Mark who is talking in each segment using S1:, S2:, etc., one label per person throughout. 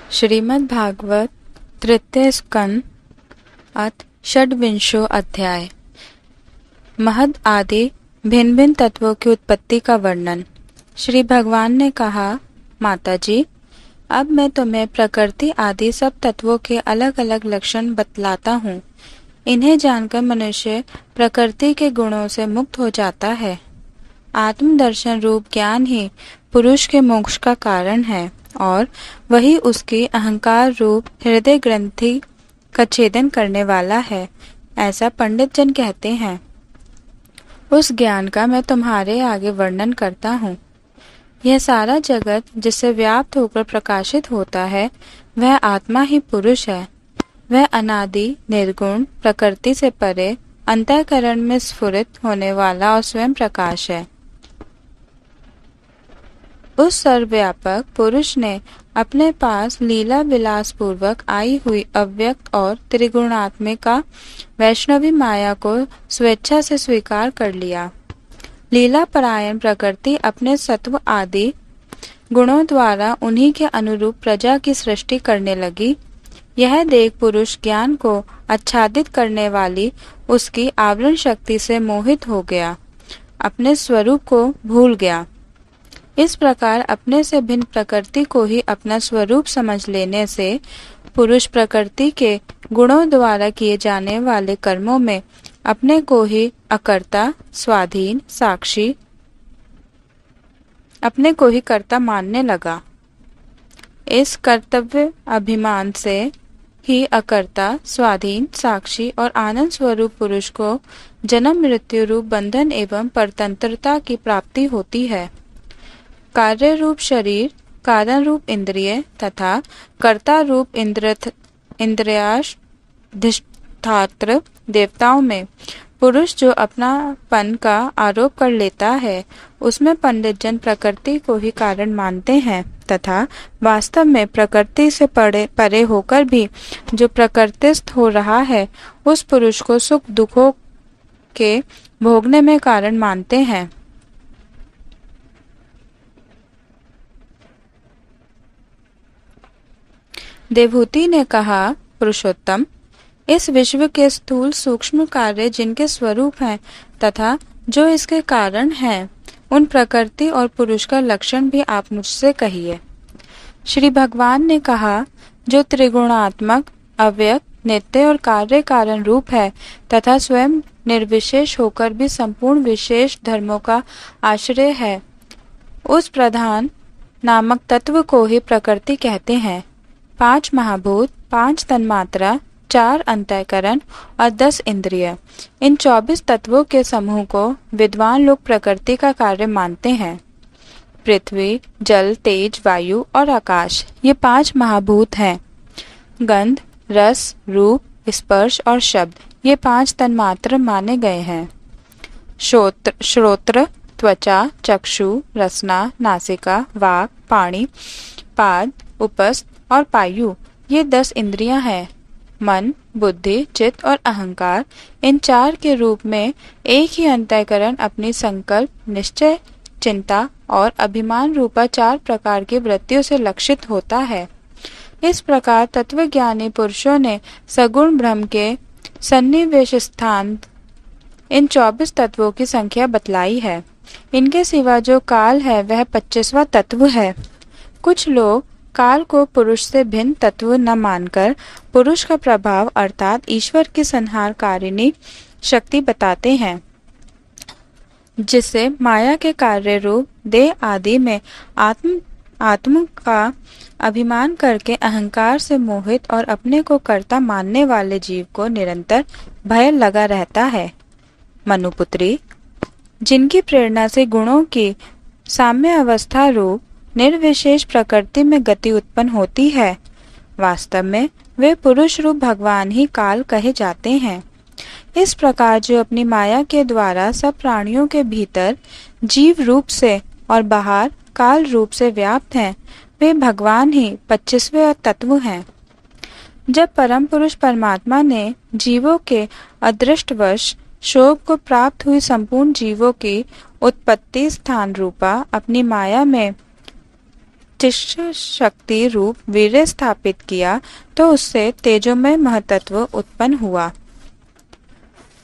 S1: श्रीमद् भागवत तृतीय स्कंद अथ षड्विंशो अध्याय। महद आदि भिन्न भिन्न तत्वों की उत्पत्ति का वर्णन। श्री भगवान ने कहा, माताजी, अब मैं तुम्हें प्रकृति आदि सब तत्वों के अलग अलग लक्षण बतलाता हूँ। इन्हें जानकर मनुष्य प्रकृति के गुणों से मुक्त हो जाता है। आत्मदर्शन रूप ज्ञान ही पुरुष के मोक्ष का कारण है और वही उसकी अहंकार रूप हृदय ग्रंथि का छेदन करने वाला है, ऐसा पंडित जन कहते हैं। उस ज्ञान का मैं तुम्हारे आगे वर्णन करता हूँ। यह सारा जगत जिससे व्याप्त होकर प्रकाशित होता है, वह आत्मा ही पुरुष है। वह अनादि निर्गुण प्रकृति से परे अंतःकरण में स्फुरित होने वाला और स्वयं प्रकाश है। उस सर्वव्यापक पुरुष ने अपने पास लीला विलास पूर्वक आई हुई अव्यक्त और त्रिगुणात्मिका वैष्णवी माया को स्वेच्छा से स्वीकार कर लिया। लीला परायण प्रकृति अपने सत्व आदि गुणों द्वारा उन्हीं के अनुरूप प्रजा की सृष्टि करने लगी। यह देख पुरुष ज्ञान को आच्छादित करने वाली उसकी आवरण शक्ति से मोहित हो गया, अपने स्वरूप को भूल गया। इस प्रकार अपने से भिन्न प्रकृति को ही अपना स्वरूप समझ लेने से पुरुष प्रकृति के गुणों द्वारा किए जाने वाले कर्मों में अपने को ही अकर्ता, स्वाधीन, साक्षी, अपने को ही कर्ता मानने लगा। इस कर्तव्य अभिमान से ही अकर्ता, स्वाधीन, साक्षी और आनंद स्वरूप पुरुष को जन्म मृत्यु रूप बंधन एवं परतंत्रता की प्राप्ति होती है। कार्य रूप शरीर, कारण रूप इंद्रिय तथा कर्ता रूप इंद्रियाधिष्ठात्र देवताओं में पुरुष जो अपनापन का आरोप कर लेता है, उसमें पंडित जन प्रकृति को ही कारण मानते हैं तथा वास्तव में प्रकृति से परे होकर भी जो प्रकृतिस्थ हो रहा है, उस पुरुष को सुख दुखों के भोगने में कारण मानते हैं। देवहूति ने कहा, पुरुषोत्तम, इस विश्व के स्थूल सूक्ष्म कार्य जिनके स्वरूप हैं तथा जो इसके कारण हैं, उन प्रकृति और पुरुष का लक्षण भी आप मुझसे कहिए। श्री भगवान ने कहा, जो त्रिगुणात्मक, अव्यक्त, नित्य और कार्य कारण रूप है तथा स्वयं निर्विशेष होकर भी संपूर्ण विशेष धर्मों का आश्रय है, उस प्रधान नामक तत्व को ही प्रकृति कहते हैं। 5 महाभूत, 5 तन्मात्रा, 4 अंतःकरण और 10 इंद्रिय, इन 24 तत्वों के समूह को विद्वान लोग प्रकृति का कार्य मानते हैं। पृथ्वी, जल, तेज, वायु और आकाश, ये 5 महाभूत हैं। गंध, रस, रूप, स्पर्श और शब्द, ये 5 तन्मात्र माने गए हैं। श्रोत्र, त्वचा, चक्षु, रसना, नासिका, वाक, पाणी, पाद, उपस्थ और पायु, ये 10 इंद्रियां हैं। मन, बुद्धि, चित्त और अहंकार, इन 4 के रूप में एक ही अंतःकरण अपनी संकल्प, निश्चय, चिंता और अभिमान रूपा 4 प्रकार की वृत्तियों से लक्षित होता है। इस प्रकार तत्वज्ञानी पुरुषों ने सगुण ब्रह्म के सन्निवेश स्थान इन 24 तत्वों की संख्या बतलाई है। इनके सिवा जो काल है, वह 25वां तत्व है। कुछ लोग काल को पुरुष से भिन्न तत्व न मानकर पुरुष का प्रभाव अर्थात ईश्वर की संहारकारिणी शक्ति बताते हैं, जिससे माया के कार्य रूप देह आदि में आत्म का अभिमान करके अहंकार से मोहित और अपने को कर्ता मानने वाले जीव को निरंतर भय लगा रहता है। मनुपुत्री, जिनकी प्रेरणा से गुणों की साम्य अवस्था रूप निर्विशेष प्रकृति में गति उत्पन्न होती है, वास्तव में वे पुरुष रूप भगवान ही काल कहे जाते हैं। इस प्रकार जो अपनी माया के द्वारा सब प्राणियों के भीतर जीव रूप से और बाहर काल रूप से व्याप्त हैं, वे भगवान ही 25वें तत्व हैं। जब परम पुरुष परमात्मा ने जीवों के अदृष्टवश शोक को प्राप्त हुई संपूर्ण जीवों की उत्पत्ति स्थान रूपा अपनी माया में प्रतिष्ठा शक्ति रूप वीर्य स्थापित किया तो उससे तेजोमय महतत्व उत्पन्न हुआ।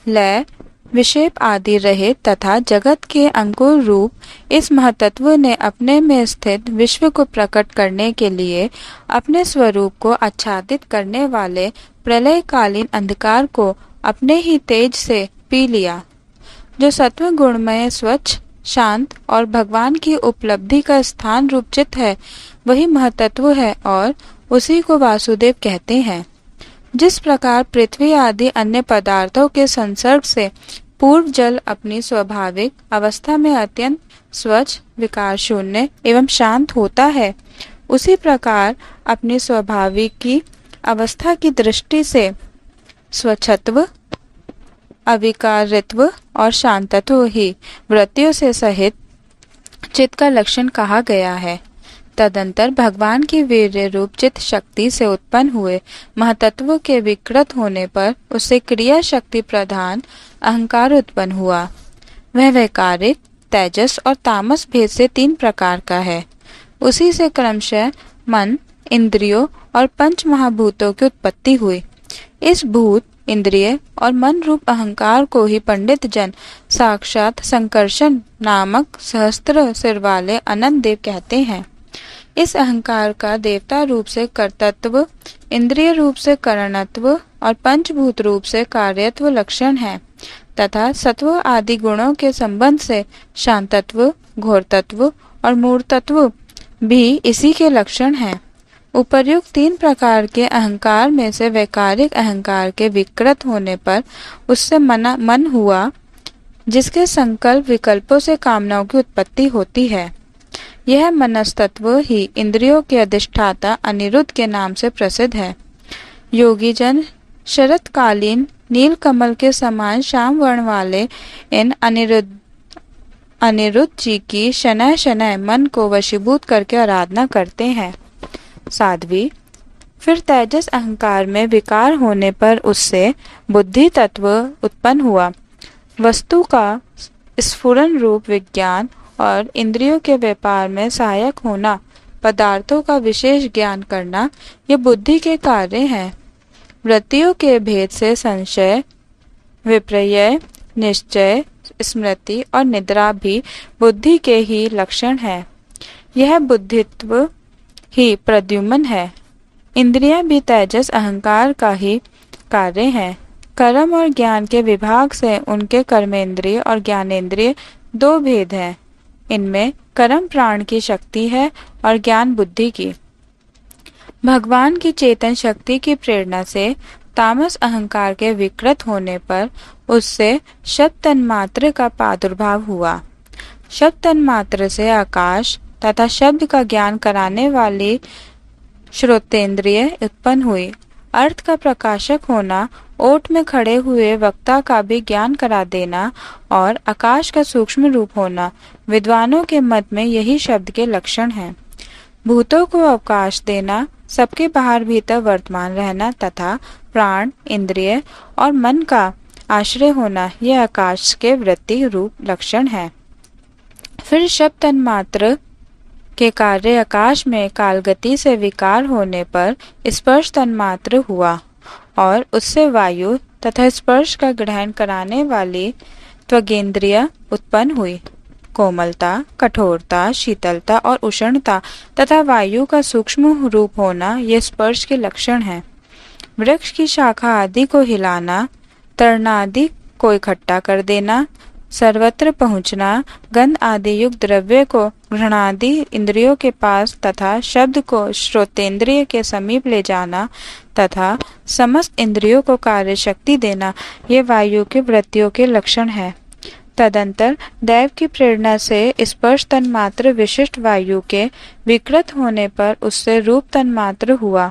S1: लय, विक्षेप आदि रहित तथा जगत के अंकुर रूप इस महतत्व ने अपने में स्थित विश्व को प्रकट करने के लिए अपने स्वरूप को आच्छादित करने वाले प्रलयकालीन अंधकार को अपने ही तेज से पी लिया। जो सत्व गुणमय, स्वच्छ, शांत और भगवान की उपलब्धि का स्थान रूप चित्त है, वही महतत्व है और उसी को वासुदेव कहते हैं। जिस प्रकार पृथ्वी आदि अन्य पदार्थों के संसर्ग से पूर्व जल अपनी स्वाभाविक अवस्था में अत्यंत स्वच्छ, विकार शून्य एवं शांत होता है, उसी प्रकार अपनी स्वाभाविक की अवस्था की दृष्टि से स्वच्छत्व, अविकारित्व और शांतत्व ही वृत्तियों से सहित चित्त का लक्षण कहा गया है। तदंतर भगवान की वीर्य रूप चित्त शक्ति से उत्पन्न हुए महतत्व के विकृत होने पर उससे क्रिया शक्ति प्रधान अहंकार उत्पन्न हुआ। वह वैकारिक, तेजस और तामस भेद से 3 प्रकार का है। उसी से क्रमशः मन, इंद्रियों और पंच महाभूतों की उत्पत्ति हुई। इस भूत, इंद्रिय और मन रूप अहंकार को ही पंडित जन साक्षात संकर्षण नामक सहस्त्र सिर वाले अनंत देव कहते हैं। इस अहंकार का देवता रूप से कर्तत्व, इंद्रिय रूप से करणत्व और पंचभूत रूप से कार्यत्व लक्षण है तथा सत्व आदि गुणों के संबंध से शांतत्व, घोरतत्व और मूर्तत्व भी इसी के लक्षण हैं। उपर्युक्त 3 प्रकार के अहंकार में से वैकारिक अहंकार के विकृत होने पर उससे मन हुआ, जिसके संकल्प विकल्पों से कामनाओं की उत्पत्ति होती है। यह मनस्तत्व ही इंद्रियों के अधिष्ठाता अनिरुद्ध के नाम से प्रसिद्ध है। योगी जन शरतकालीन नील कमल के समान श्याम वर्ण वाले इन अनिरुद्ध जी की शनय शनय मन को वशीभूत करके आराधना करते हैं। साध्वी, फिर तेजस अहंकार में विकार होने पर उससे बुद्धि तत्व उत्पन्न हुआ। वस्तु का स्फुरन रूप विज्ञान और इंद्रियों के व्यापार में सहायक होना, पदार्थों का विशेष ज्ञान करना, ये बुद्धि के कार्य हैं। वृत्तियों के भेद से संशय, विपर्यय, निश्चय, स्मृति और निद्रा भी बुद्धि के ही लक्षण हैं। यह बुद्धित्व ही प्रद्युम्न है। इंद्रियां भी तेजस अहंकार का ही कार्य हैं। कर्म और ज्ञान के विभाग से उनके कर्मेंद्रिय और ज्ञानेंद्रिय 2 भेद हैं। इनमें कर्म प्राण की शक्ति है और ज्ञान बुद्धि की। भगवान की चेतन शक्ति की प्रेरणा से तामस अहंकार के विकृत होने पर उससे शब्द तन्मात्र का प्रादुर्भाव हुआ। शब्द तन्मात्र से आकाश तथा शब्द का ज्ञान कराने वाली श्रोतेंद्रिय उत्पन्न हुई। अर्थ का प्रकाशक होना, ओट में खड़े हुए वक्ता का भी ज्ञान करा देना और आकाश का सूक्ष्म रूप होना, विद्वानों के मत में यही शब्द के लक्षण हैं। भूतों को अवकाश देना, सबके बाहर भीतर वर्तमान रहना तथा प्राण, इंद्रिय और मन का आश्रय होना, यह आकाश के वृत्ति रूप लक्षण है। फिर शब्द तन्मात्र के कार्य आकाश में कालगति से विकार होने पर स्पर्श तन्मात्र हुआ और उससे वायु तथा स्पर्श का ग्रहण कराने वाली त्वगेंद्रिय उत्पन्न हुई। कोमलता, कठोरता, शीतलता और उष्णता तथा वायु का सूक्ष्म रूप होना ये स्पर्श के लक्षण हैं। वृक्ष की शाखा आदि को हिलाना, तरणादि को इकट्ठा कर देना, सर्वत्र पहुँचना, गंध आदि युक्त द्रव्य को घ्राणादि इंद्रियों के पास तथा शब्द को श्रोतेंद्रिय के समीप ले जाना तथा समस्त इंद्रियों को कार्य शक्ति देना, ये वायु की वृत्तियों के लक्षण है। तदंतर दैव की प्रेरणा से स्पर्श तन्मात्र विशिष्ट वायु के विकृत होने पर उससे रूप तन्मात्र हुआ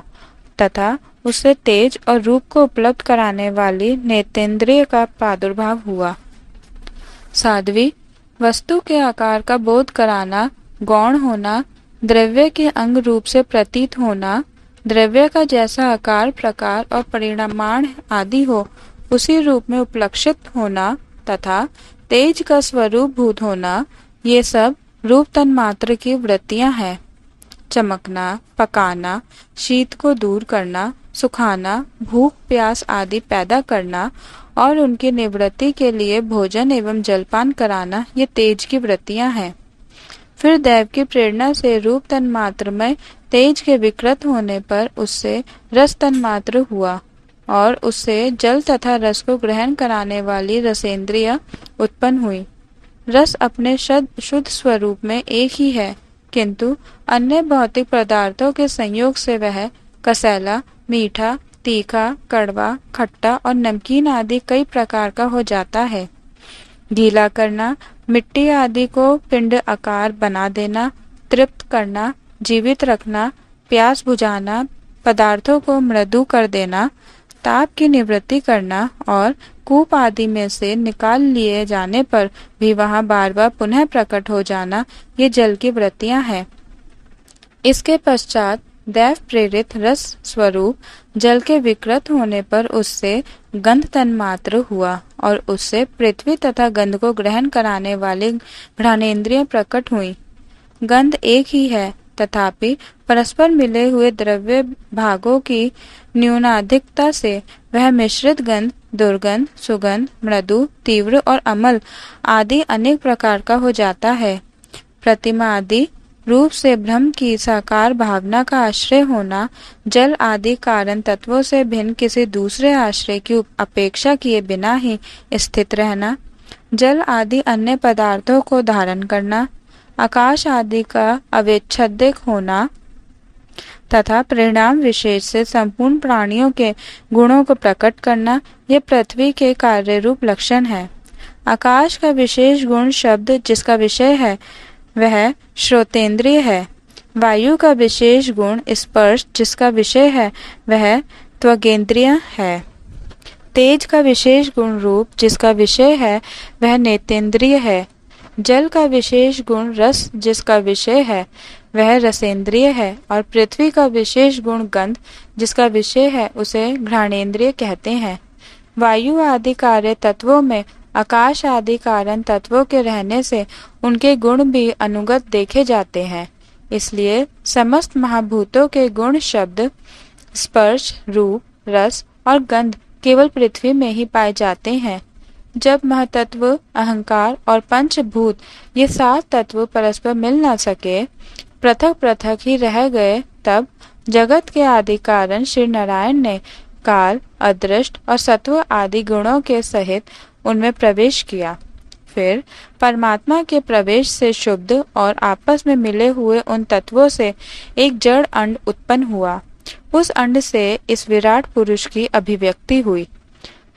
S1: तथा उससे तेज और रूप को उपलब्ध कराने वाली नेत्रेंद्रिय का प्रादुर्भाव हुआ। साध्वी, वस्तु के आकार का बोध कराना, गौण होना, द्रव्य के अंग रूप से प्रतीत होना, द्रव्य का जैसा आकार, प्रकार और परिमाण आदि हो उसी रूप में उपलक्षित होना तथा तेज का स्वरूप भूत होना, ये सब रूप तन्मात्र की वृत्तियां हैं। चमकना, पकाना, शीत को दूर करना, सुखाना, भूख प्यास आदि पैदा करना और उनकी निवृत्ति के लिए भोजन एवं जलपान कराना, ये तेज की वृत्तियां हैं। फिर दैव की प्रेरणा से रूप तन्मात्र में तेज के विकृत होने पर उससे रस तन्मात्र हुआ और उससे जल तथा रस को ग्रहण कराने वाली रसेंद्रिय उत्पन्न हुई। रस अपने शुद्ध स्वरूप में एक ही है, किंतु अन्य भौतिक पदार्थों के संयोग से वह कसैला, मीठा, तीखा, कड़वा, खट्टा और नमकीन आदि कई प्रकार का हो जाता है। गीला करना, मिट्टी आदि को पिंड आकार बना देना, तृप्त करना, जीवित रखना, प्यास बुझाना, पदार्थों को मृदु कर देना, ताप की निवृत्ति करना और कूप आदि में से निकाल लिए जाने पर भी वहां बार बार पुनः प्रकट हो जाना, ये जल की वृत्तियां हैं। इसके पश्चात दैव प्रेरित रस स्वरूप जल के विकृत होने पर उससे गंध तन्मात्र हुआ और उससे पृथ्वी तथा गंध को ग्रहण कराने वाली घ्राणेन्द्रिय प्रकट हुई। गंध एक ही है, तथापि परस्पर मिले हुए द्रव्य भागों की न्यूनाधिकता से वह मिश्रित गंध, दुर्गंध, सुगंध, मृदु, तीव्र और अमल आदि अनेक प्रकार का हो जाता है। प्रतिमा आदि रूप से ब्रह्म की साकार भावना का आश्रय होना, जल आदि कारण तत्वों से भिन्न किसी दूसरे आश्रय की अपेक्षा किए बिना ही स्थित रहना, जल आदि अन्य पदार्थों को धारण करना, आकाश आदि का अविच्छेद्य होना तथा परिणाम विशेष से संपूर्ण प्राणियों के गुणों को प्रकट करना, ये पृथ्वी के कार्य रूप लक्षण है। आकाश का विशेष गुण शब्द जिसका विषय है वह श्रोतेंद्रिय है। वायु का विशेष गुण स्पर्श जिसका विषय है वह त्वगेंद्रिय है। तेज का विशेष गुण रूप जिसका विषय है वह नेतेंद्रिय है। जल का विशेष गुण रस जिसका विषय है वह रसेंद्रिय है और पृथ्वी का विशेष गुण गंध जिसका विषय है उसे घ्राणेन्द्रिय कहते हैं। वायु आदि कार्य तत्वों में आकाश आदि कारण तत्वों के रहने से उनके गुण भी अनुगत देखे जाते हैं। इसलिए समस्त महाभूतों के गुण शब्द, स्पर्श, रूप, रस और गंध केवल पृथ्वी में ही पाए जाते हैं। जब महतत्व, अहंकार और पंचभूत ये सात तत्व परस्पर मिल न सके, पृथक पृथक ही रह गए, तब जगत के आदि कारण श्री नारायण ने काल, अदृष्ट और सत्व आदि गुणों के सहित उनमें प्रवेश किया। फिर परमात्मा के प्रवेश से शुद्ध और आपस में मिले हुए उन तत्वों से एक जड़ अंड उत्पन्न हुआ। उस अंड से इस विराट पुरुष की अभिव्यक्ति हुई।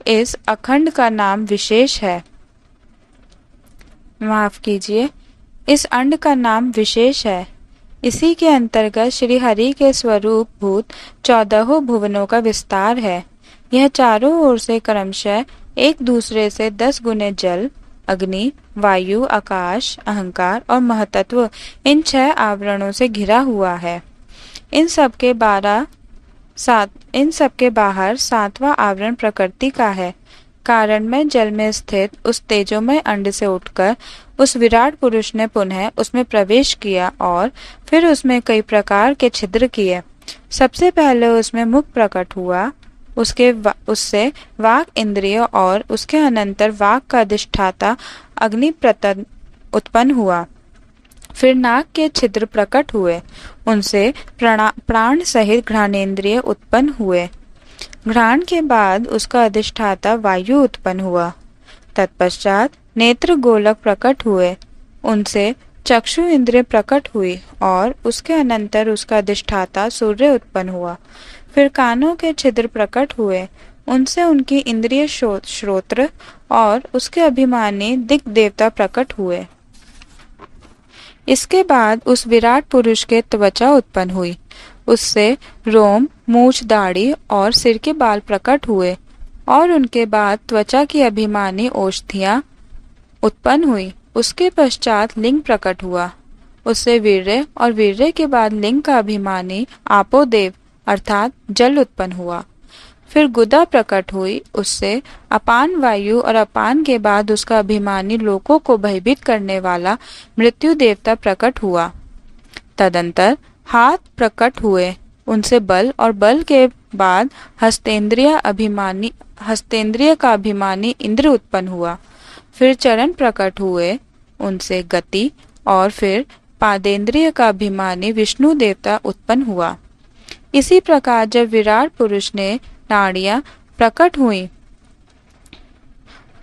S1: इस अखंड का नाम विशेष है। माफ कीजिए, इस अंड का नाम विशेष है। इसी के अंतर्गत श्री हरि के स्वरूप भूत 14 भुवनों का विस्तार है। यह चारों ओर से क्रमशः एक दूसरे से 10 गुने जल, अग्नि, वायु, आकाश, अहंकार और महतत्व इन 6 आवरणों से घिरा हुआ है। इन सब के बाहर 7वां आवरण प्रकृति का है। कारण में जल में स्थित उस तेजोमय अंड से उठकर उस विराट पुरुष ने पुनः उसमें प्रवेश किया और फिर उसमें कई प्रकार के छिद्र किए। सबसे पहले उसमें मुख प्रकट हुआ, उससे वाक इंद्रिय और उसके अनंतर वाक का अधिष्ठाता अग्नि उत्पन्न हुआ। फिर नाक के छिद्र प्रकट हुए, उनसे प्राण सहित घ्राणेन्द्रिय उत्पन्न हुए। घ्राण के बाद उसका अधिष्ठाता वायु उत्पन्न हुआ। तत्पश्चात नेत्र गोलक प्रकट हुए, उनसे चक्षु इंद्रिय प्रकट हुई और उसके अनंतर उसका अधिष्ठाता सूर्य उत्पन्न हुआ। फिर कानों के छिद्र प्रकट हुए, उनसे उनकी इंद्रिय श्रोत्र और उसके अभिमानी दिक् देवता प्रकट हुए। इसके बाद उस विराट पुरुष के त्वचा उत्पन्न हुई, उससे रोम, मूछ, दाढ़ी और सिर के बाल प्रकट हुए और उनके बाद त्वचा की अभिमानी औषधियां उत्पन्न हुई। उसके पश्चात लिंग प्रकट हुआ, उससे वीर्य और वीर्य के बाद लिंग का अभिमानी आपोदेव अर्थात जल उत्पन्न हुआ। फिर गुदा प्रकट हुई, उससे अपान वायु और अपान के बाद उसका अभिमानी लोकों को भयभीत करने वाला मृत्यु देवता प्रकट हुआ। तदंतर हाथ प्रकट हुए, उनसे बल और बल के बाद हस्तेंद्रिय का अभिमानी इंद्र उत्पन्न हुआ। फिर चरण प्रकट हुए, उनसे गति और फिर पादेंद्रिय का अभिमानी विष्णु देवता उत्पन्न हुआ। इसी प्रकार जब विराट पुरुष ने नाड़ियां प्रकट हुई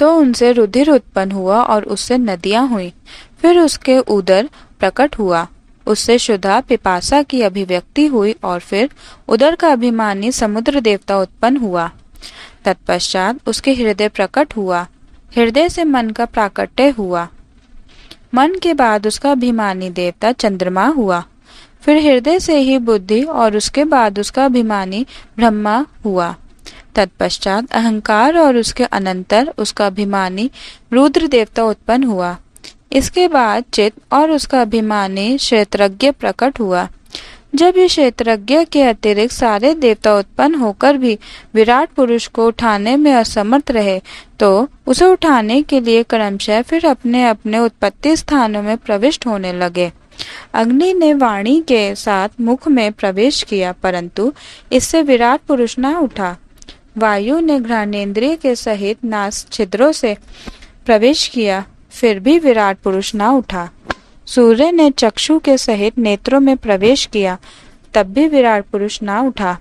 S1: तो उनसे रुधिर उत्पन्न हुआ और उससे नदियां हुई। फिर उसके उदर प्रकट हुआ, उससे क्षुधा पिपासा की अभिव्यक्ति हुई और फिर उदर का अभिमानी समुद्र देवता उत्पन्न हुआ। तत्पश्चात उसके हृदय प्रकट हुआ, हृदय से मन का प्राकट्य हुआ। मन के बाद उसका अभिमानी देवता चंद्रमा हुआ। फिर हृदय से ही बुद्धि और उसके बाद उसका अभिमानी ब्रह्मा हुआ। तत्पश्चात अहंकार और उसके अनंतर उसका अभिमानी रुद्र देवता उत्पन्न हुआ। इसके बाद चित्त और उसका अभिमानी क्षेत्रज्ञ प्रकट हुआ। जब इस क्षेत्रज्ञ के अतिरिक्त सारे देवता उत्पन्न होकर भी विराट पुरुष को उठाने में असमर्थ रहे तो उसे उठाने के लिए क्रमशः फिर अपने अपने उत्पत्ति स्थानों में प्रविष्ट होने लगे। अग्नि ने वाणी के साथ मुख में प्रवेश किया, परंतु इससे विराट पुरुष न उठा। वायु ने घ्राणेन्द्रिय के सहित नास छिद्रों से प्रवेश किया, फिर भी विराट पुरुष न उठा। सूर्य ने चक्षु के सहित नेत्रों में प्रवेश किया, तब भी विराट पुरुष न उठा।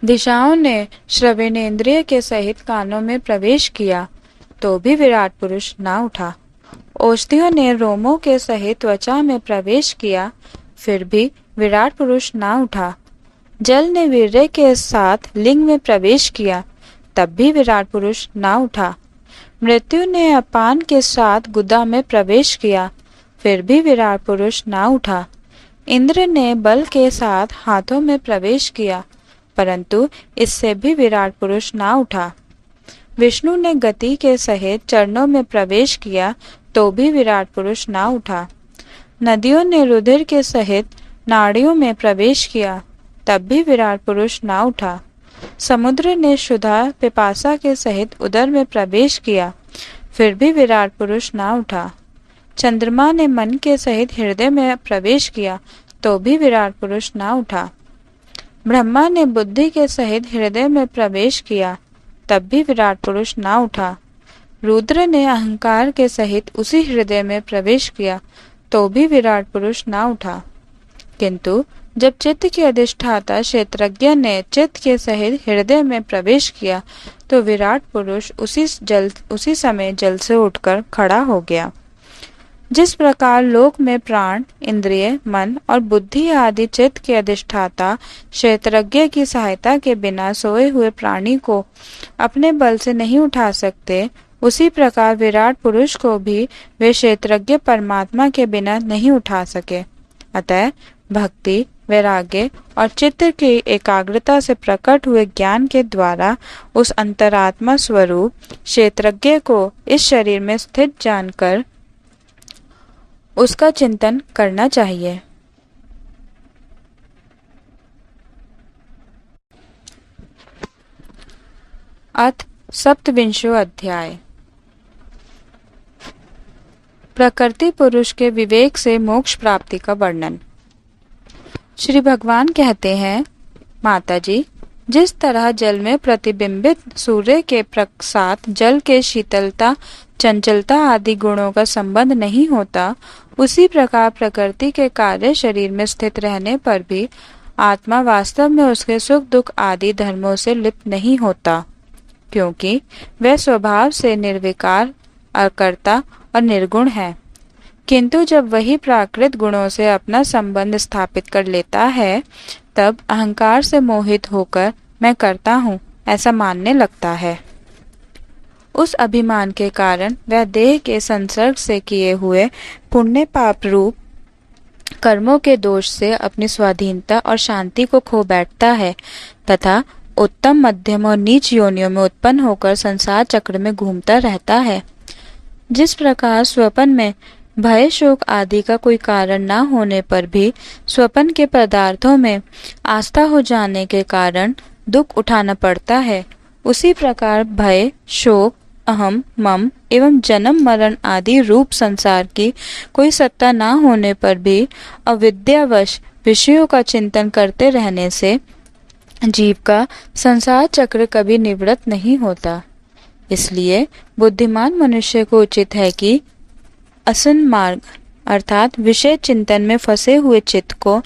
S1: दिशाओं ने श्रवणेन्द्रिय के सहित कानों में प्रवेश किया, तो भी विराट पुरुष न उठा। औषधियों ने रोमों के सहित त्वचा में प्रवेश किया, फिर भी विराट पुरुष न उठा। जल ने वीर्य के साथ लिंग में प्रवेश किया, तब भी विराट पुरुष न उठा। मृत्यु ने अपान के साथ गुदा में प्रवेश किया, फिर भी विराट पुरुष न उठा। इंद्र ने बल के साथ हाथों में प्रवेश किया, परंतु इससे भी विराट पुरुष न उठा। विष्णु ने गति के सहित चरणों में प्रवेश किया, तो भी विराट पुरुष न उठा। नदियों ने रुधिर के सहित नाड़ियों में प्रवेश किया, तब भी विराट पुरुष न उठा। समुद्र ने क्षुधा पिपासा के सहित उदर में प्रवेश किया, फिर भी विराट पुरुष न उठा। चंद्रमा ने मन के सहित हृदय में प्रवेश किया, तो भी विराट पुरुष न उठा। ब्रह्मा ने बुद्धि के सहित हृदय में प्रवेश किया, तब भी विराट पुरुष न उठा। रुद्र ने अहंकार के सहित उसी हृदय में प्रवेश किया, तो भी विराट पुरुष न उठा। किंतु जब चित्त के अधिष्ठाता क्षेत्रज्ञ ने चित्त के सहित हृदय में प्रवेश किया, तो विराट पुरुष उसी समय जल से उठकर खड़ा हो गया। जिस प्रकार लोक में प्राण, इंद्रिय, मन और बुद्धि आदि चित्त के अधिष्ठाता क्षेत्रज्ञ की सहायता के बिना सोए हुए प्राणी को अपने बल से नहीं उठा सकते, उसी प्रकार विराट पुरुष को भी वे क्षेत्रज्ञ परमात्मा के बिना नहीं उठा सके। अतः भक्ति, वैराग्य और चित्त की एकाग्रता से प्रकट हुए ज्ञान के द्वारा उस अंतरात्मा स्वरूप क्षेत्रज्ञ को इस शरीर में स्थित जानकर उसका चिंतन करना चाहिए। अथ सप्तविंशो अध्याय। प्रकृति पुरुष के विवेक से मोक्ष प्राप्ति का वर्णन। श्री भगवान कहते हैं, माताजी, जिस तरह जल में प्रतिबिंबित सूर्य के साथ जल के शीतलता, चंचलता आदि गुणों का संबंध नहीं होता, उसी प्रकार प्रकृति के कार्य शरीर में स्थित रहने पर भी आत्मा वास्तव में उसके सुख दुख आदि धर्मों से लिप्त नहीं होता, क्योंकि वह स्वभाव से निर्विकार, अकर्ता और निर्गुण है। किंतु जब वही प्राकृत गुणों से अपना संबंध स्थापित कर लेता है, तब अहंकार से मोहित होकर मैं करता हूँ ऐसा मानने लगता है। उस अभिमान के कारण वह देह के संसर्ग से किए हुए पुण्य पाप रूप कर्मों के दोष से अपनी स्वाधीनता और शांति को खो बैठता है तथा उत्तम, मध्यम और नीच योनियों में उत्पन्न होकर संसार चक्र में घूमता रहता है। जिस प्रकार स्वप्न में भय, शोक आदि का कोई कारण न होने पर भी स्वप्न के पदार्थों में आस्था हो जाने के कारण दुख उठाना पड़ता है, उसी प्रकार भय, शोक, अहम, मम एवं जन्म मरण आदि रूप संसार की कोई सत्ता न होने पर भी अविद्यावश विषयों का चिंतन करते रहने से जीव का संसार चक्र कभी निवृत्त नहीं होता। इसलिए बुद्धिमान मनुष्य को उचित है कि असन मार्ग अर्थात विषय चिंतन में फंसे हुए चित्त को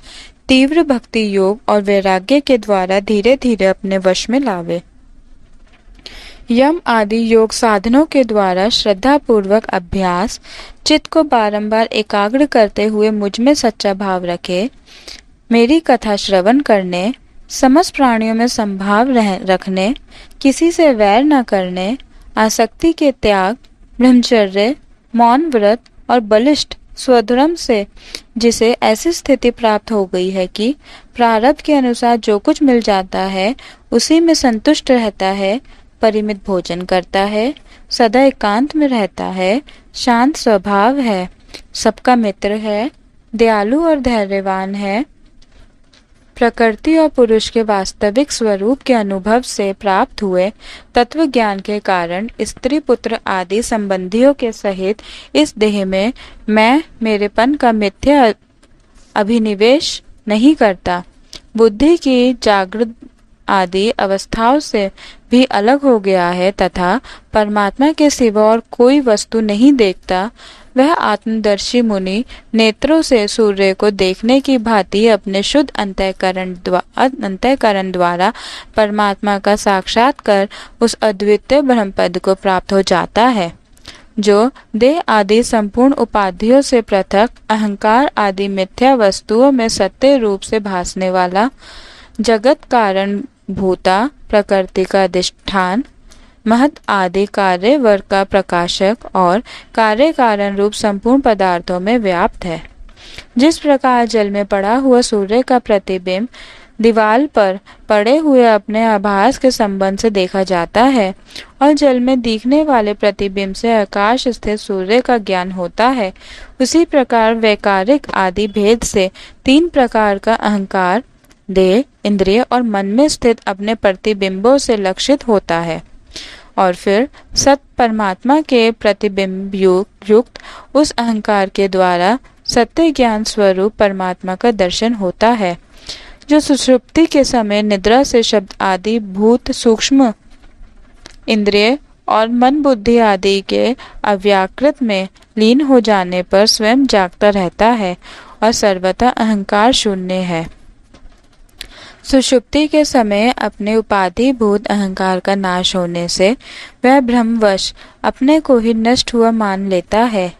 S1: तीव्र भक्ति योग और वैराग्य के द्वारा धीरे धीरे अपने वश में लावे। यम आदि योग साधनों के द्वारा श्रद्धा पूर्वक अभ्यास चित्त को बारंबार एकाग्र करते हुए मुझ में सच्चा भाव रखे, मेरी कथा श्रवण करने, समस्त प्राणियों में संभाव रखने, किसी से वैर न करने, आसक्ति के त्याग, ब्रह्मचर्य, मौन व्रत और बलिष्ठ स्वधर्म से जिसे ऐसी स्थिति प्राप्त हो गई है कि प्रारब्ध के अनुसार जो कुछ मिल जाता है उसी में संतुष्ट रहता है, परिमित भोजन करता है, सदा एकांत में रहता है, शांत स्वभाव है, सबका मित्र है, दयालु और धैर्यवान है, प्रकृति और पुरुष के वास्तविक स्वरूप के अनुभव से प्राप्त हुए तत्व ज्ञान के कारण स्त्री पुत्र आदि संबंधियों के सहित इस देह में मैं मेरेपन का मिथ्या अभिनिवेश नहीं करता, बुद्धि की जागृत आदि अवस्थाओं से भी अलग हो गया है तथा परमात्मा के सिवा और कोई वस्तु नहीं देखता, वह आत्मदर्शी मुनि नेत्रों से सूर्य को देखने की भांति अपने शुद्ध अंतःकरण द्वारा परमात्मा का साक्षात कर उस अद्वितीय ब्रह्मपद को प्राप्त हो जाता है, जो देह आदि संपूर्ण उपाधियों से पृथक अहंकार आदि मिथ्या वस्तुओं में सत्य रूप से भासने वाला, जगत कारण भूता प्रकृति का अधिष्ठान, महत आदि कार्य वर्ग का प्रकाशक और कार्य कारण रूप संपूर्ण पदार्थों में व्याप्त है। जिस प्रकार जल में पड़ा हुआ सूर्य का प्रतिबिंब दीवाल पर पड़े हुए अपने आभास के संबंध से देखा जाता है और जल में दिखने वाले प्रतिबिंब से आकाश स्थित सूर्य का ज्ञान होता है, उसी प्रकार वैकारिक आदि भेद से तीन प्रकार का अहंकार देह, इंद्रिय और मन में स्थित अपने प्रतिबिंबों से लक्षित होता है और फिर सत परमात्मा के प्रतिबिंब युक्त उस अहंकार के द्वारा सत्य ज्ञान स्वरूप परमात्मा का दर्शन होता है, जो सुषुप्ति के समय निद्रा से शब्द आदि भूत सूक्ष्म इंद्रिय और मन बुद्धि आदि के अव्याकृत में लीन हो जाने पर स्वयं जागता रहता है और सर्वथा अहंकार शून्य है। सुषुप्ति के समय अपने उपाधिभूत अहंकार का नाश होने से वह भ्रमवश अपने को ही नष्ट हुआ मान लेता है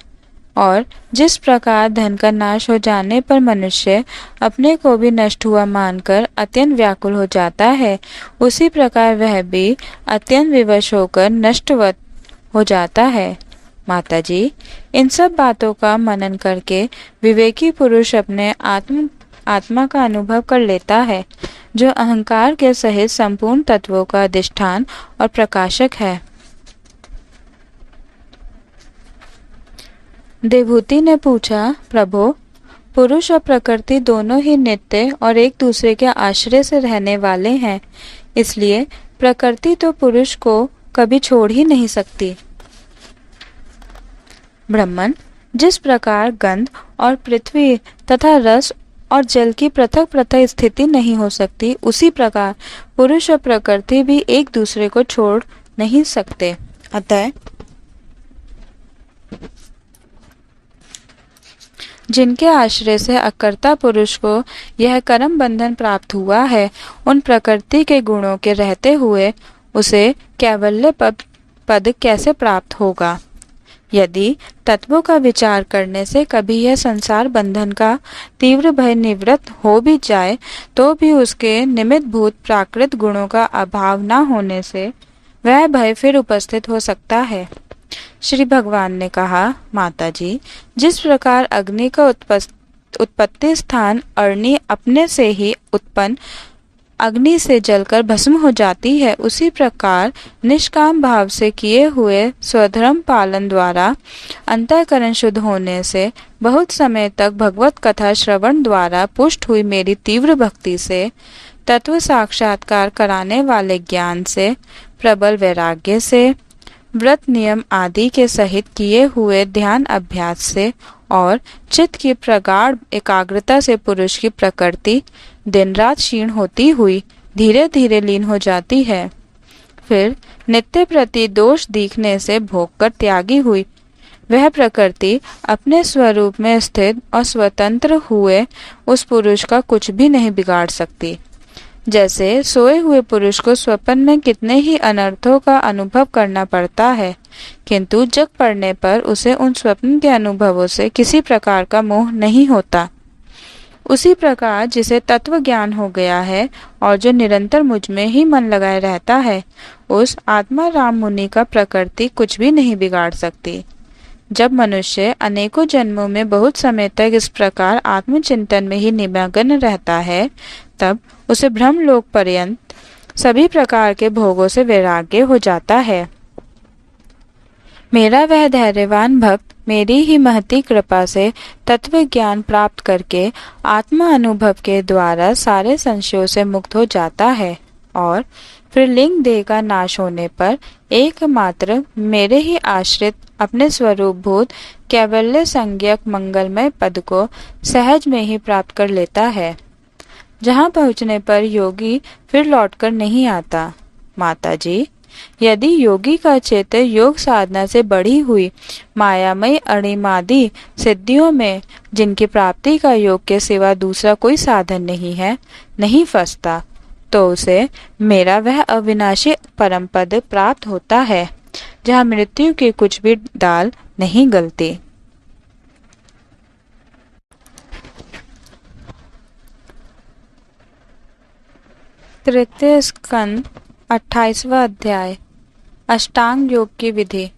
S1: और जिस प्रकार धन का नाश हो जाने पर मनुष्य अपने को भी नष्ट हुआ मानकर अत्यंत व्याकुल हो जाता है, उसी प्रकार वह भी अत्यंत विवश होकर नष्टवत हो जाता है। माताजी, इन सब बातों का मनन करके विवेकी पुरुष अपने आत्मा का अनुभव कर लेता है, जो अहंकार के सहित संपूर्ण तत्वों का अधिष्ठान और प्रकाशक है। देवहूति ने पूछा, प्रभो, पुरुष और प्रकृति दोनों ही नित्य और एक दूसरे के आश्रय से रहने वाले हैं, इसलिए प्रकृति तो पुरुष को कभी छोड़ ही नहीं सकती। ब्रह्मन, जिस प्रकार गंध और पृथ्वी तथा रस और जल की पृथक पृथक स्थिति नहीं हो सकती, उसी प्रकार पुरुष और प्रकृति भी एक दूसरे को छोड़ नहीं सकते। अतः जिनके आश्रय से अकर्ता पुरुष को यह कर्म बंधन प्राप्त हुआ है, उन प्रकृति के गुणों के रहते हुए उसे कैवल्य पद कैसे प्राप्त होगा? यदि तत्वों का विचार करने से कभी यह संसार बंधन का तीव्र भय निवृत्त हो भी जाए, तो भी उसके निमित्त भूत प्राकृत गुणों का अभाव न होने से वह भय फिर उपस्थित हो सकता है। श्री भगवान ने कहा, माताजी, जिस प्रकार अग्नि का उत्पत्ति स्थान अग्नि अपने से ही उत्पन्न अग्नि से जलकर भस्म हो जाती है, उसी प्रकार निष्काम भाव से किए हुए स्वधर्म पालन द्वारा अंतःकरण शुद्ध होने से बहुत समय तक भगवत कथा श्रवण द्वारा पुष्ट हुई मेरी तीव्र भक्ति से, तत्व साक्षात्कार कराने वाले ज्ञान से, प्रबल वैराग्य से, व्रत नियम आदि के सहित किए हुए ध्यान अभ्यास से और चित्त की प्रगाढ़ एकाग्रता से पुरुष की प्रकृति दिन रात क्षीण होती हुई धीरे धीरे लीन हो जाती है। फिर नित्य प्रति दोष दिखने से भोग कर त्यागी हुई वह प्रकृति अपने स्वरूप में स्थित और स्वतंत्र हुए उस पुरुष का कुछ भी नहीं बिगाड़ सकती। जैसे सोए हुए पुरुष को स्वप्न में कितने ही अनर्थों का अनुभव करना पड़ता है, किंतु जग पड़ने पर उसे उन स्वप्न के अनुभवों से किसी प्रकार का मोह नहीं होता। उसी प्रकार जिसे तत्व ज्ञान हो गया है और जो निरंतर मुझ में ही मन लगाए रहता है, उस आत्मा राम मुनि का प्रकृति कुछ भी नहीं बिगाड़ सकती। जब मनुष्य अनेकों जन्मों में बहुत समय तक इस प्रकार आत्मचिंतन में ही निमग्न रहता है, तब उसे ब्रह्मलोक पर्यंत सभी प्रकार के भोगों से वैराग्य हो जाता है। मेरा वह धैर्यवान भक्त मेरी ही महती कृपा से तत्व ज्ञान प्राप्त करके आत्मा अनुभव के द्वारा सारे संशयों से मुक्त हो जाता है और फिर लिंग देह का नाश होने पर एकमात्र मेरे ही आश्रित अपने स्वरूप भूत कैवल्य संज्ञक मंगलमय पद को सहज में ही प्राप्त कर लेता है, जहाँ पहुँचने पर योगी फिर लौटकर नहीं आता। माता जी, यदि योगी का चित्त योग साधना से बढ़ी हुई मायामय अणिमादि सिद्धियों में, जिनकी प्राप्ति का योग के सिवा दूसरा कोई साधन नहीं है, नहीं फंसता, तो उसे मेरा वह अविनाशी परम पद प्राप्त होता है, जहाँ मृत्यु की कुछ भी डाल नहीं गलती। तृतीय स्कंद 28वां अध्याय अष्टांग योग की विधि।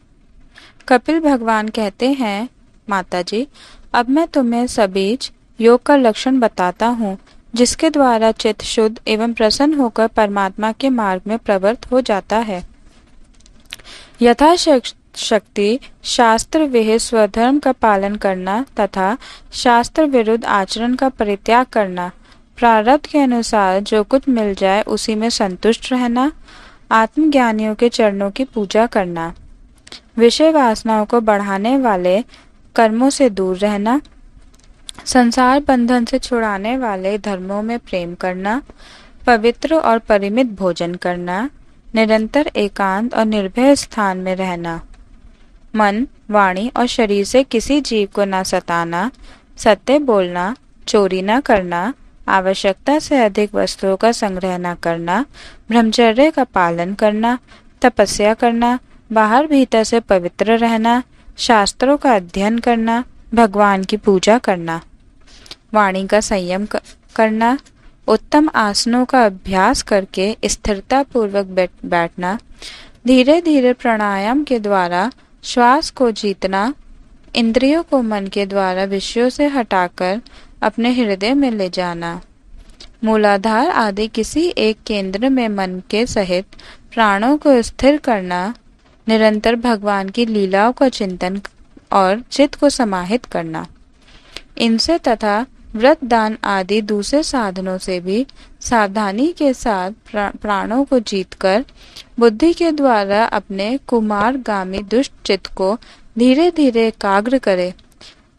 S1: कपिल भगवान कहते हैं, माता जी, अब मैं तुम्हें सबीज योग का लक्षण बताता हूँ, जिसके द्वारा चित्त शुद्ध एवं प्रसन्न होकर परमात्मा के मार्ग में प्रवृत्त हो जाता है। यथाशक्ति शास्त्र विहित स्वधर्म का पालन करना तथा शास्त्र विरुद्ध आचरण का परित्याग करना, प्रारब्ध के अनुसार जो कुछ मिल जाए उसी में संतुष्ट रहना, आत्मज्ञानियों के चरणों की पूजा करना, विषय वासनाओं को बढ़ाने वाले कर्मों से दूर रहना, संसार बंधन से छुड़ाने वाले धर्मों में प्रेम करना, पवित्र और परिमित भोजन करना, निरंतर एकांत और निर्भय स्थान में रहना, मन, वाणी और शरीर से किसी जीव को न सताना, सत्य बोलना, चोरी न करना, आवश्यकता से अधिक वस्तुओं का संग्रह न करना, ब्रह्मचर्य का पालन करना, तपस्या करना, बाहर भीतर से पवित्र रहना, शास्त्रों का अध्ययन करना, भगवान की पूजा करना, वाणी का संयम करना, उत्तम आसनों का अभ्यास करके स्थिरता पूर्वक बैठना, धीरे धीरे प्राणायाम के द्वारा श्वास को जीतना, इंद्रियों को मन के द्वारा विषयों से हटाकर अपने हृदय में ले जाना, मूलाधार आदि किसी एक केंद्र में मन के सहित प्राणों को स्थिर करना, निरंतर भगवान की लीलाओं का चिंतन और चित्त को समाहित करना। इनसे तथा व्रत दान आदि दूसरे साधनों से भी सावधानी के साथ प्राणों को जीतकर बुद्धि के द्वारा अपने कुमारगामी दुष्ट चित्त को धीरे धीरे एकाग्र करे,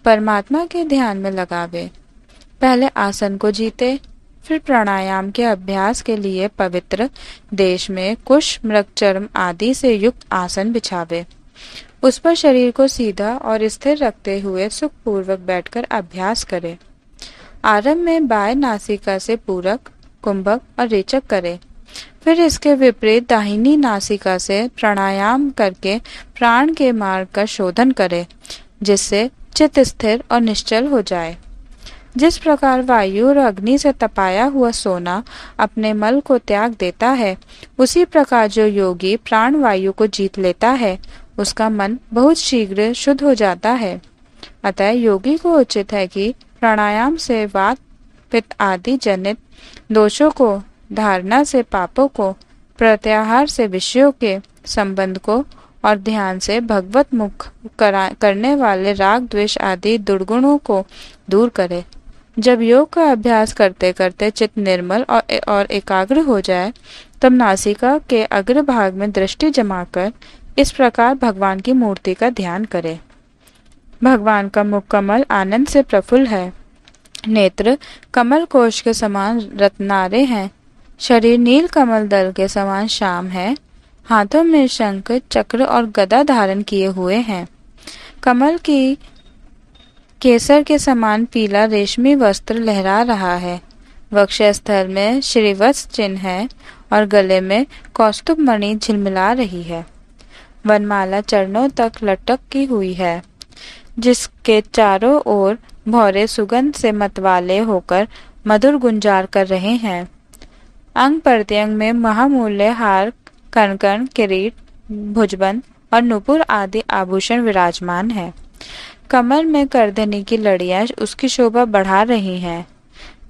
S1: परमात्मा के ध्यान में लगावे। पहले आसन को जीते, फिर प्राणायाम के अभ्यास के लिए पवित्र देश में कुश मृग चर्म आदि से युक्त आसन बिछावे। उस पर शरीर को सीधा और स्थिर रखते हुए सुखपूर्वक बैठकर अभ्यास करे। आरंभ में बाएं नासिका से पूरक, कुंभक और रेचक करे, फिर इसके विपरीत दाहिनी नासिका से प्राणायाम करके प्राण के मार्ग का शोधन करे, जिससे चित्त स्थिर और निश्चल हो जाए। जिस प्रकार वायु और अग्नि से तपाया हुआ सोना अपने मल को त्याग देता है, उसी प्रकार जो योगी प्राण वायु को जीत लेता है, उसका मन बहुत शीघ्र शुद्ध हो जाता है। अतः योगी को उचित है कि प्राणायाम से वात पित्त आदि जनित दोषों को, धारणा से पापों को, प्रत्याहार से विषयों के संबंध को और ध्यान से भगवत मुख करने वाले राग द्वेष आदि दुर्गुणों को दूर करे। जब योग का अभ्यास करते करते चित्त निर्मल और एकाग्र हो जाए, तब नासिका के अग्रभाग में दृष्टि जमाकर इस प्रकार भगवान की मूर्ति का ध्यान करे। भगवान का मुख कमल आनंद से प्रफुल्ल है। नेत्र कमल कोश के समान रत्नारे हैं। शरीर नील कमल दल के समान श्याम है। हाथों में शंख चक्र और गदा धारण किए हुए हैं। कमल की केसर के समान पीला रेशमी वस्त्र लहरा रहा है। वक्षस्थल में श्रीवत्स चिन्ह है और गले में कौस्तुभ मणि झिलमिला रही है। वनमाला चरणों तक लटकी हुई है, जिसके चारों ओर भौरे सुगंध से मतवाले होकर मधुर गुंजार कर रहे हैं। अंग प्रत्यंग में महामूल्य हार, कनकन, किरीट, भुजबंद और नुपुर आदि आभूषण विराजमान है। कमर में करधनी की लड़ियां उसकी शोभा बढ़ा रही हैं।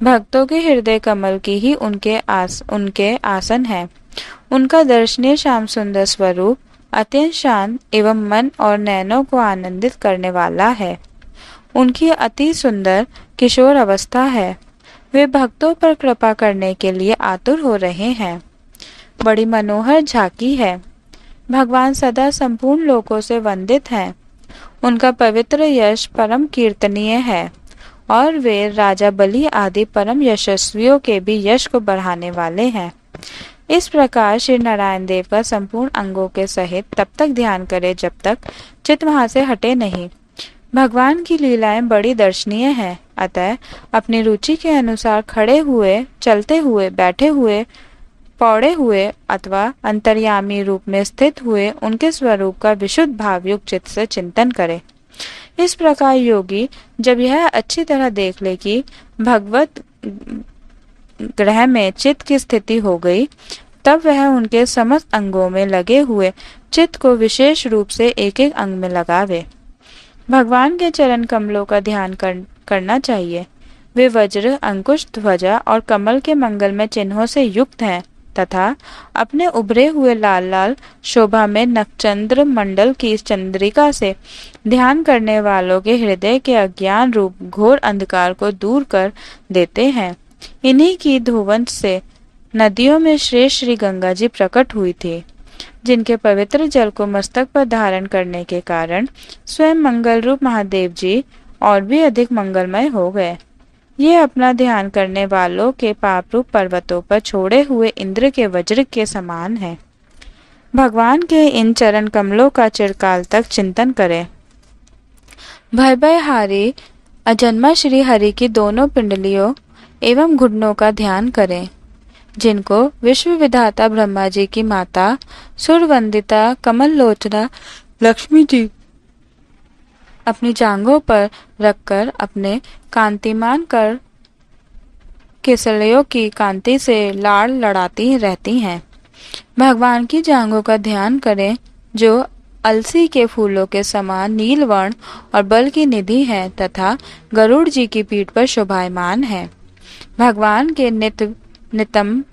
S1: भक्तों के हृदय कमल की ही उनके आसन है। उनका दर्शनीय श्याम सुंदर स्वरूप अत्यंत शांत एवं मन और नैनों को आनंदित करने वाला है। उनकी अति सुंदर किशोर अवस्था है। वे भक्तों पर कृपा करने के लिए आतुर हो रहे हैं। बड़ी मनोहर झांकी है। भगवान सदा संपूर्ण लोकों से वंदित हैं। उनका पवित्र यश परम कीर्तनीय है और वे राजा बलि आदि परम यशस्वियों के भी यश को बढ़ाने वाले हैं। इस प्रकार श्री नारायण देव का संपूर्ण अंगों के सहित तब तक ध्यान करे जब तक चित्त वहां से हटे नहीं। भगवान की लीलाएं बड़ी दर्शनीय हैं, अतः अपनी रुचि के अनुसार खड़े हुए, चलते हुए, बैठे हुए, पौड़े हुए अथवा अंतर्यामी रूप में स्थित हुए उनके स्वरूप का विशुद्ध भावयुक्त चित्त से चिंतन करे। इस प्रकार योगी जब यह अच्छी तरह देख ले कि भगवत ग्रह में चित्त की स्थिति हो गई, तब वह उनके समस्त अंगों में लगे हुए चित्त को विशेष रूप से एक एक अंग में लगावे। भगवान के चरण कमलों का ध्यान करना चाहिए। वे वज्र, अंकुश, ध्वजा और कमल के मंगलमय चिन्हों से युक्त हैं तथा अपने उभरे हुए लाल लाल शोभा में नक्षत्र मंडल की चंद्रिका से ध्यान करने वालों के हृदय के अज्ञान रूप घोर अंधकार को दूर कर देते हैं। इन्हीं की धुवन से नदियों में श्रेष्ठ श्री गंगा जी प्रकट हुई थी, जिनके पवित्र जल को मस्तक पर धारण करने के कारण स्वयं मंगल रूप महादेव जी और भी अधिक मंगलमय हो गए। ये अपना ध्यान करने वालों के पाप रूप पर्वतों पर छोड़े हुए इंद्र के वज्र के समान है। भगवान के इन चरण कमलों का चिरकाल तक चिंतन करें। भय भयहारी अजन्मा श्री हरि की दोनों पिंडलियों एवं घुटनों का ध्यान करें, जिनको विश्व विधाता ब्रह्मा जी की माता सुरवंदिता कमल लोचना लक्ष्मी जी अपनी जांघों पर रखकर अपने कांतिमान कर केसलियों की कांति से लाड़ लड़ाती रहती हैं। भगवान की जांघों का ध्यान करें, जो अलसी के फूलों के समान नीलवर्ण और बल की निधि है तथा गरुड़ जी की पीठ पर शोभायमान है। भगवान के नितंब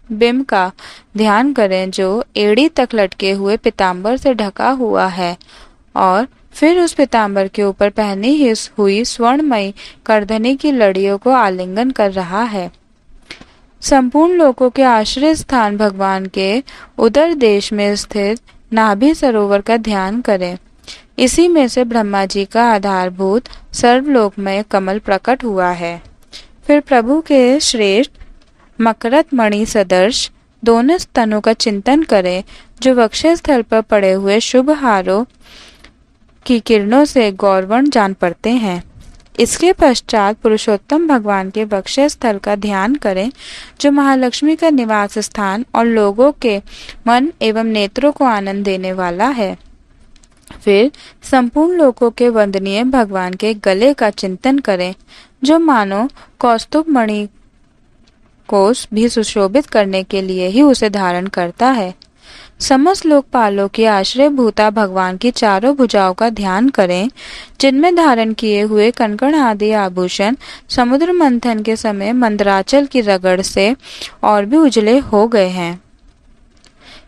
S1: बिंब का ध्यान करें, जो एड़ी तक लटके हुए पीताम्बर से ढका हुआ है और फिर उस पीताम्बर के ऊपर पहनी हुई स्वर्णमयी करधनी की लड़ियों को आलिंगन कर रहा है। संपूर्ण लोकों के आश्रय स्थान भगवान के उदर देश में स्थित नाभि सरोवर का ध्यान करें। इसी में से ब्रह्मा जी का आधारभूत सर्वलोकमय कमल प्रकट हुआ है। फिर प्रभु के श्रेष्ठ मकरत मणि सदर्श दोनों स्तनों का चिंतन करें, जो वक्षस्थल पर पड़े हुए शुभ हारों की किरणों से गौरवर्ण जान पड़ते हैं। इसके पश्चात पुरुषोत्तम भगवान के वक्षस्थल का ध्यान करें, जो महालक्ष्मी का निवास स्थान और लोगों के मन एवं नेत्रों को आनंद देने वाला है। फिर संपूर्ण लोकों के वंदनीय भगवान के गले का चिंतन करें, जो मानो कौस्तुभ मणि कोष भी सुशोभित करने के लिए ही उसे धारण करता है। समस्त लोकपालों की आश्रय भूता भगवान की चारों भुजाओं का ध्यान करें, जिनमें धारण किए हुए कणकण आदि आभूषण समुद्र मंथन के समय मंदराचल की रगड़ से और भी उजले हो गए हैं।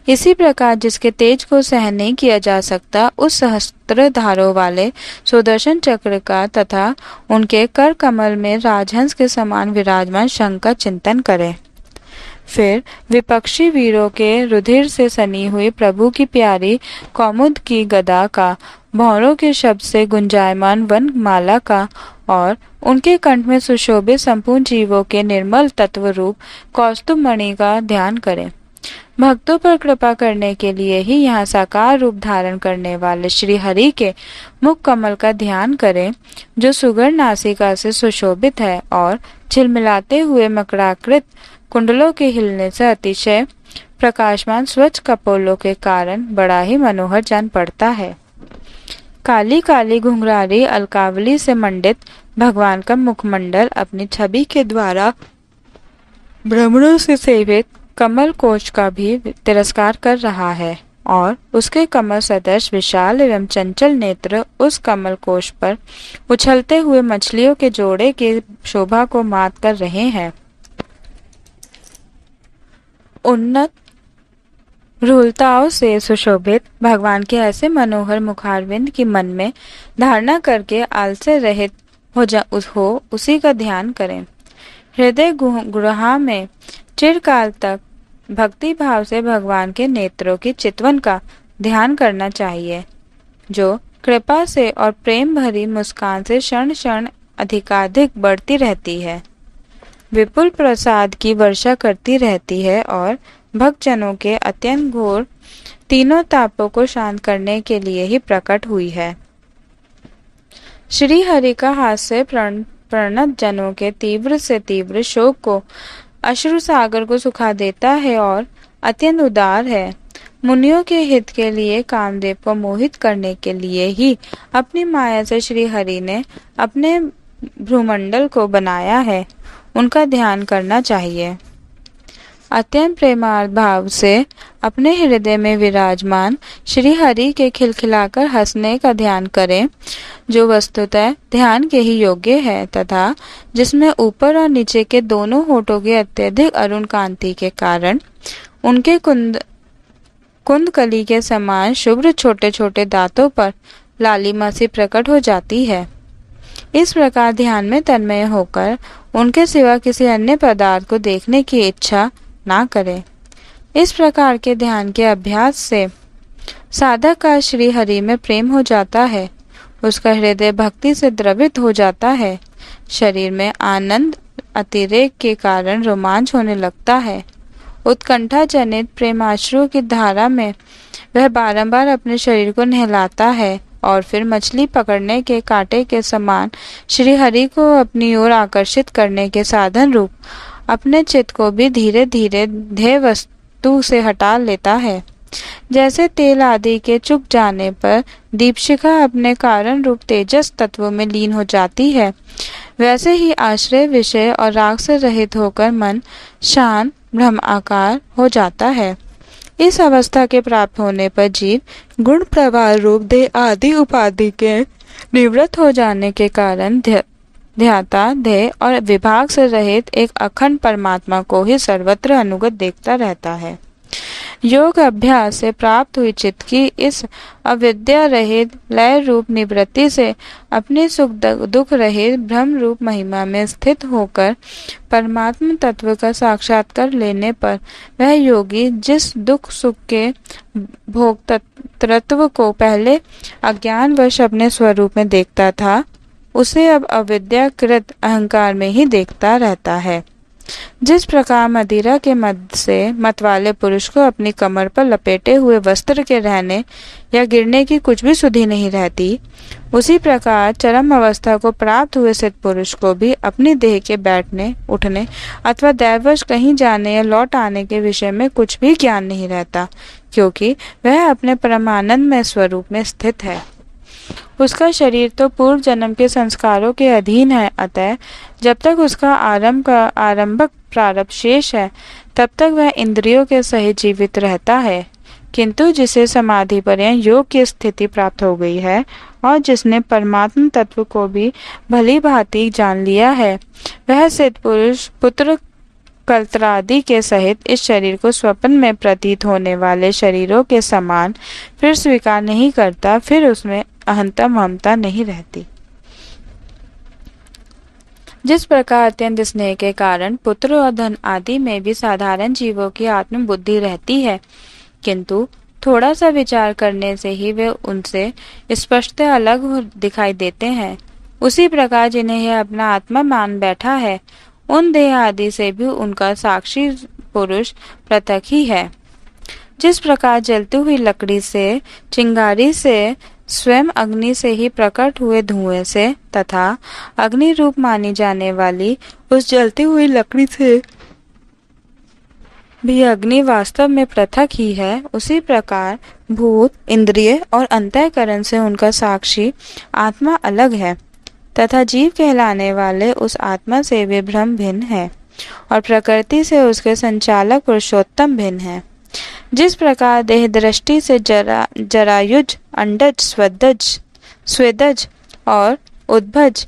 S1: इसी प्रकार जिसके तेज को सहन नहीं किया जा सकता, उस सहस्त्र धारों वाले सुदर्शन चक्र का तथा उनके कर कमल में राजहंस के समान विराजमान शंख का चिंतन करें। फिर विपक्षी वीरों के रुधिर से सनी हुई प्रभु की प्यारी कौमुद की गदा का भौरों के शब्द से गुंजायमान वन माला का और उनके कंठ में सुशोभित संपूर्ण जीवों के निर्मल तत्व रूप कौस्तुभ मणि का ध्यान करें। भक्तों पर कृपा करने के लिए ही यहाँ साकार रूप धारण करने वाले श्री हरि के मुख कमल का ध्यान करें, जो सुगढ़ नासिका से सुशोभित है और झिलमिलाते हुए मकड़ाकृत कुंडलों के हिलने से अतिशय प्रकाशमान स्वच्छ कपोलों के कारण बड़ा ही मनोहर जान पड़ता है। काली काली घुंघरारी अलकावली से मंडित भगवान का मुखमंडल अपनी छवि के द्वारा भ्रमरों से सेवित कमल कोश का भी तिरस्कार कर रहा है और उसके कमल सदृश विशाल एवं चंचल नेत्र उस कमल कोश पर उछलते हुए मछलियों के जोड़े की शोभा को मात कर रहे हैं। उन्नत भ्रूलताओं से सुशोभित भगवान के ऐसे मनोहर मुखारविंद की मन में धारणा करके आलस्य रहित हो उसी का ध्यान करें। हृदय गुहा में चिरकाल तक भक्ति भाव से भगवान के नेत्रों की चितवन का ध्यान करना चाहिए, जो कृपा से और प्रेम भरी मुस्कान से क्षण क्षण अधिकाधिक बढ़ती रहती है, विपुल प्रसाद की वर्षा करती रहती है और भक्तजनों के अत्यंत घोर तीनों तापों को शांत करने के लिए ही प्रकट हुई है। श्री हरि का हास्य प्रणत जनों के तीव्र से तीव्र शोक को अश्रु सागर को सुखा देता है और अत्यंत उदार है। मुनियों के हित के लिए कामदेव को मोहित करने के लिए ही अपनी माया से श्री हरि ने अपने भ्रूमंडल को बनाया है, उनका ध्यान करना चाहिए। अत्यंत प्रेमार्थ भाव से अपने हृदय में विराजमान श्री हरि के खिलखिलाकर हंसने का ध्यान करें, जो वस्तुतः ध्यान के ही योग्य है तथा जिसमें ऊपर और नीचे के दोनों होठों की अत्यधिक अरुण कांति के कारण उनके कुंदकली के समान शुभ्र छोटे छोटे दांतों पर लालिमा सी प्रकट हो जाती है। इस प्रकार ध्यान में तन्मय होकर उनके सिवा किसी अन्य पदार्थ को देखने की इच्छा ना करें। इस प्रकार के ध्यान के अभ्यास से साधक का श्री हरि में प्रेम हो जाता है, उसका हृदय भक्ति से द्रवित हो जाता है, शरीर में आनंद अतिरेक के कारण रोमांच होने लगता है। उत्कंठा जनित प्रेमाश्रु की धारा में वह बारंबार अपने शरीर को नहलाता है और फिर मछली पकड़ने के कांटे के समान श्री हरि को अपनी ओर आकर्षित करने के साधन रूप अपने चित्त को भी धीरे धीरे ध्येय वस्तु से हटा लेता है। जैसे तेल आदि के चुक जाने पर दीपशिखा अपने कारण रूप तेजस तत्वों में लीन हो जाती है, वैसे ही आश्रय विषय और राग से रहित होकर मन शांत ब्रह्माकार हो जाता है। इस अवस्था के प्राप्त होने पर जीव गुण प्रवाह रूप देह आदि उपाधि के निवृत्त हो जाने के कारण ध्याता ध्येय और विभाग से रहित एक अखंड परमात्मा को ही सर्वत्र अनुगत देखता रहता है। योग अभ्यास से प्राप्त हुई चित्त की इस अविद्या रहित लय रूप निवृत्ति से अपने सुख दुख रहित ब्रह्म रूप महिमा में स्थित होकर परमात्मा तत्व का साक्षात्कार लेने पर वह योगी जिस दुख सुख के भोक्तृत्व को पहले अज्ञानवश अपने स्वरूप में देखता था, उसे अब अविद्याकृत अहंकार में ही देखता रहता है। जिस प्रकार मदिरा के मद से मतवाले पुरुष को अपनी कमर पर लपेटे हुए वस्त्र के रहने या गिरने की कुछ भी सुधि नहीं रहती, उसी प्रकार चरम अवस्था को प्राप्त हुए सिद्ध पुरुष को भी अपनी देह के बैठने उठने अथवा दैववश कहीं जाने या लौट आने के विषय में कुछ भी ज्ञान नहीं रहता, क्योंकि वह अपने परमानंद में स्वरूप में स्थित है। उसका शरीर तो पूर्व जन्म के संस्कारों के अधीन है, अतः जब तक उसका आरंभक प्रारब्ध शेष है तब तक वह इंद्रियों के सहित जीवित रहता है। किंतु जिसे समाधि पर्यंत योग की स्थिति प्राप्त हो गई है और जिसने परमात्मा तत्व को भी भली भांति जान लिया है, वह सिद्ध पुरुष पुत्र कल्त्रादि के सहित इस शरीर को स्वप्न में प्रतीत होने वाले शरीरों के समान फिर स्वीकार नहीं करता, फिर उसमें अहंता ममता नहीं रहती। जिस प्रकार अत्यंत स्नेह के कारण पुत्र और धन आदि में भी साधारण जीवों की आत्म बुद्धि रहती है, किंतु थोड़ा सा विचार करने से ही वे उनसे स्पष्टतः अलग दिखाई देते हैं। उसी प्रकार जिन्हें यह अपना आत्मा मान बैठा है, उन देह आदि से भी उनका साक्षी पुरुष पृथक ही है। जिस प्रकार जलती हुई लकड़ी से, चिंगारी से, स्वयं अग्नि से ही प्रकट हुए धुएं से तथा अग्नि रूप मानी जाने वाली उस जलती हुई लकड़ी से भी अग्नि वास्तव में पृथक ही है, उसी प्रकार भूत, इंद्रिय और अंतःकरण से उनका साक्षी आत्मा अलग है तथा जीव कहलाने वाले उस आत्मा से वे ब्रह्म भिन्न है और प्रकृति से उसके संचालक पुरुषोत्तम भिन्न है। जिस प्रकार देह दृष्टि से जरायुज, अंडज, स्वेदज और उद्भज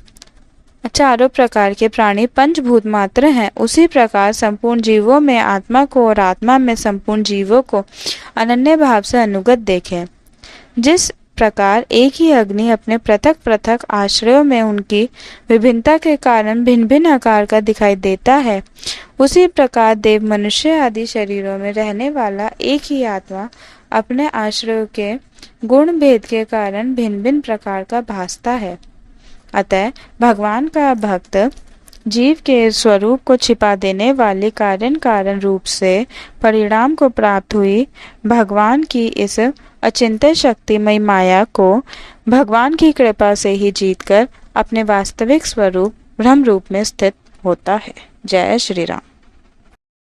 S1: चारों प्रकार के प्राणी पंचभूत मात्र हैं, उसी प्रकार संपूर्ण जीवों में आत्मा को और आत्मा में संपूर्ण जीवों को अनन्य भाव से अनुगत देखें। जिस प्रकार एक ही अग्नि अपने पृथक पृथक आश्रयों में उनकी विभिन्नता के कारण भिन्न भिन्न आकार का दिखाई देता है, उसी प्रकार देव, मनुष्य आदि शरीरों में रहने वाला एक ही आत्मा अपने आश्रयों के गुण भेद के कारण भिन्न भिन्न प्रकार का भासता है। अतः भगवान का भक्त जीव के स्वरूप को छिपा देने वाली कारण रूप से परिणाम को प्राप्त हुई भगवान की इस अचिंत्य शक्तिमय माया को भगवान की कृपा से ही जीतकर अपने वास्तविक स्वरूप ब्रह्म रूप में स्थित होता है। जय श्री राम।